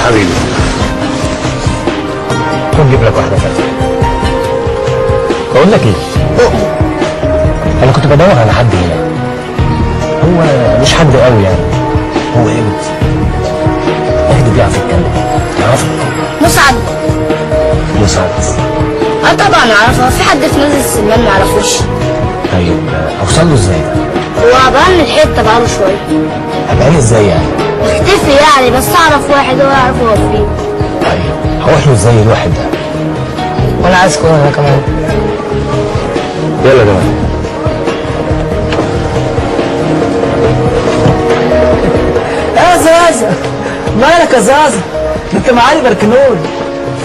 حبيبي خد جيب لك واحده ثانيه. بقول لك ايه، انا كنت بدور على حد هنا، هو مش حد قوي يعني، هو اهدي بيعرف يتكلم، تعرفه؟ مسعد. مسعد؟ طبعا اعرفه، في حد في نادي السمان ما يعرفوش؟ طيب اوصل له ازاي؟ هو عبان الحته بقاله شويه. عبان ازاي يعني؟ مختفي يعني، بس اعرف واحد هو يعرف هو فين. طيب هروح له ازاي الواحد ده؟ وانا عايز كوره انا كمان. يلا يا جماعه. يا زازا مالك يا زازا؟ انت معالي بركنول،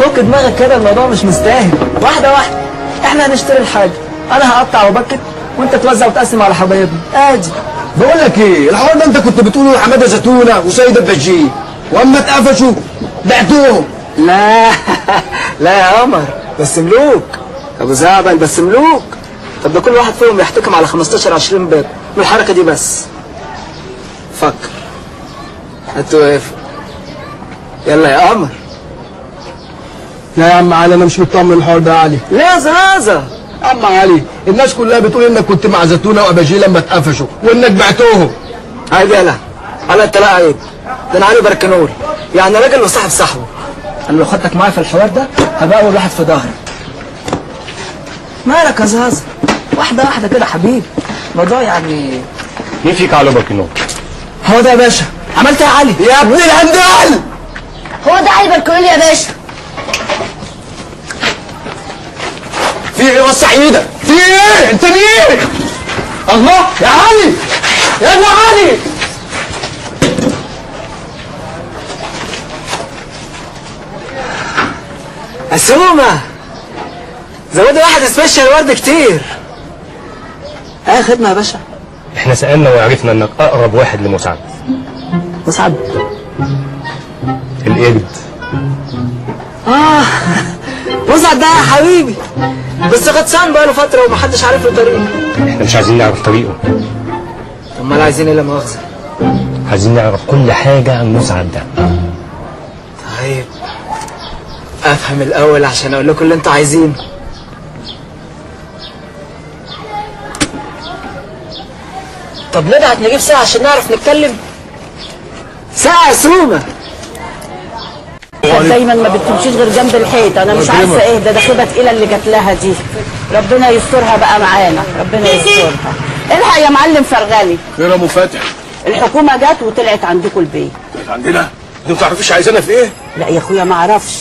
فك دماغك كده، الموضوع مش مستاهل. واحده واحده، احنا هنشتري الحاجه، انا هقطع وبكت وانت توزع وتقسم على حبايبنا. ادي بقول لك ايه، الحوار ده انت كنت بتقوله لحماده زيتونه وسيد البجيه، واما اتقفشوا بعتوهم. لا لا يا قمر، بس ملوك ابو زعبل، بس ملوك. طب ده كل واحد فيهم يحتكم على 15 20 بيت من الحركه دي بس. فكر هتوقف. يلا يا قمر. لا يا عم علي، انا مش مطمن الحوار ده يا علي. لا يا زازا. عم علي، الناس كلها بتقول انك كنت مع زيتونه واباجيه لما اتقفشوا وانك بعتوهم. عيب يالا، على انت لا عيب، ده انا علي بركنول، يعني راجل وصاحب صاحبه. انا لو خدتك معايا في الحوار ده هبقى اول واحد في ظهرك. مالك يا زازا؟ واحده واحده كده حبيبي، الموضوع يعني. مين فيك على بركنول؟ هو ده يا باشا. عملت ايه يا علي؟ يا ابن الهندال، هو ده علي بركنول يا باشا. في ايه؟ وسع ايدك، في ايه؟ انت مين؟ الله يا علي، يا ابن علي. أسومة زودي واحد سبيشال ورد كتير. ايه خدمة يا باشا؟ احنا سألنا وعرفنا انك اقرب واحد لمسعد. مسعد؟ القرد. مسعد ده يا حبيبي، بس غطسان بقاله فترة ومحدش عارف له طريقه. احنا مش عايزين نعرف طريقه، امال عايزين ايه لا مؤاخذة؟ عايزين نعرف كل حاجة عن مسعد ده. طيب افهم الاول عشان اقول لكم اللي انتوا عايزينه. طب نبعت نجيب ساعة عشان نعرف نتكلم. ساعة يا سومة. دايما ما بتمشيش غير جنب الحيط، انا مش عارفه ايه ده خيبه تقيله اللي جات لها دي. ربنا يسترها بقى معانا، ربنا يسترها. الحق يا معلم فرغالي. خير يا ابو فاتح. الحكومه جت وطلعت عندكم البيت. عندنا؟ انت ما تعرفيش عايزانا في ايه؟ لا يا اخويا ما اعرفش.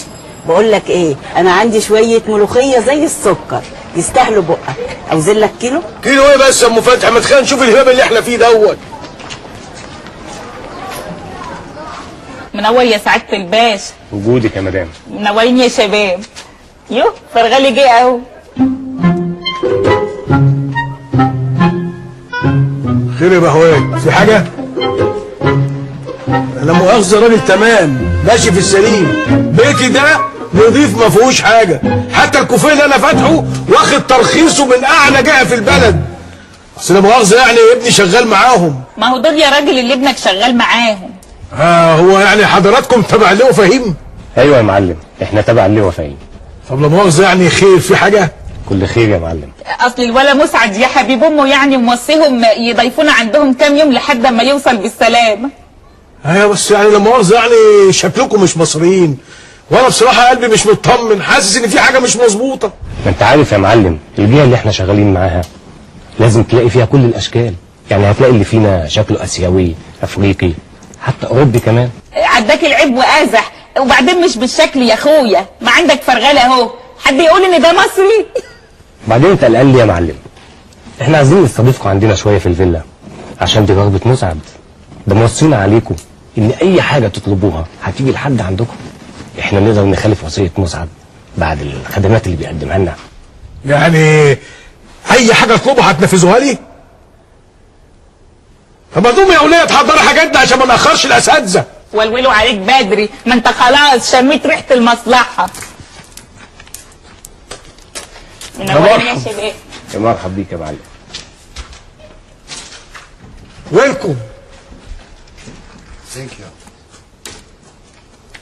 بقول لك ايه، انا عندي شويه ملوخيه زي السكر يستاهلوا بقك. عاوزين لك كيلو؟ كيلو ايه بس يا ام فاتح؟ ما تخلينا نشوف الهبل اللي احنا فيه دوت. منور يا سعادة الباشا. وجودك يا مدام. منورين يا شباب. يو فرغالي جه اهو. خير يا بهوات، في حاجة؟ لا مؤاخذة، راجل تمام ماشي في السليم، بيتي ده نضيف ما فيهوش حاجة، حتى الكوفيه اللي أنا فاتحه واخد ترخيصه من أعلى جهة في البلد. بس لا مؤاخذة يعني ابني شغال معاهم. ما هو دول يا راجل اللي ابنك شغال معاهم. هو يعني حضراتكم تبع اللواء فهيم؟ ايوه يا معلم، احنا تبع اللواء فهيم. طب لا مؤاخذة يعني خير، في حاجة؟ كل خير يا معلم. اصل الولا مسعد يا حبيب امه يعني موصيهم يضيفونا عندهم كام يوم لحد ما يوصل بالسلامه. ايوه بس يعني لا مؤاخذة يعني شكلكم مش مصريين، وانا بصراحة قلبي مش مطمن، حاسس ان في حاجة مش مظبوطة. ما انت عارف يا معلم، البيئة اللي احنا شغالين معاها لازم تلاقي فيها كل الاشكال، يعني هتلاقي اللي فينا شكله اسيوي، افريقي، حتى اوروبي كمان. عداك العيب وازح، وبعدين مش بالشكل يا اخويا، ما عندك فرغله اهو، حد يقول ان ده مصري؟ بعدين انت قلقان ليه يا معلم؟ احنا عايزين نستضيفكم عندنا شويه في الفيلا، عشان دي رغبه مسعد، ده موصينا عليكم ان اي حاجه تطلبوها هتيجي لحد عندكم. احنا نقدر نخالف وصيه مسعد بعد الخدمات اللي بيقدمها لنا. يعني اي حاجة اطلبها هتنفذوها لي؟ طب ما تقومي يا وليه تحضري حاجاتنا عشان ما ناخرش الاساتذه. ولولوا عليك بدري، ما انت خلاص شميت ريحه المصلحه. منورين يا شباب. يا مرحب بيك يا معلم. ويلكم. ثانك يو.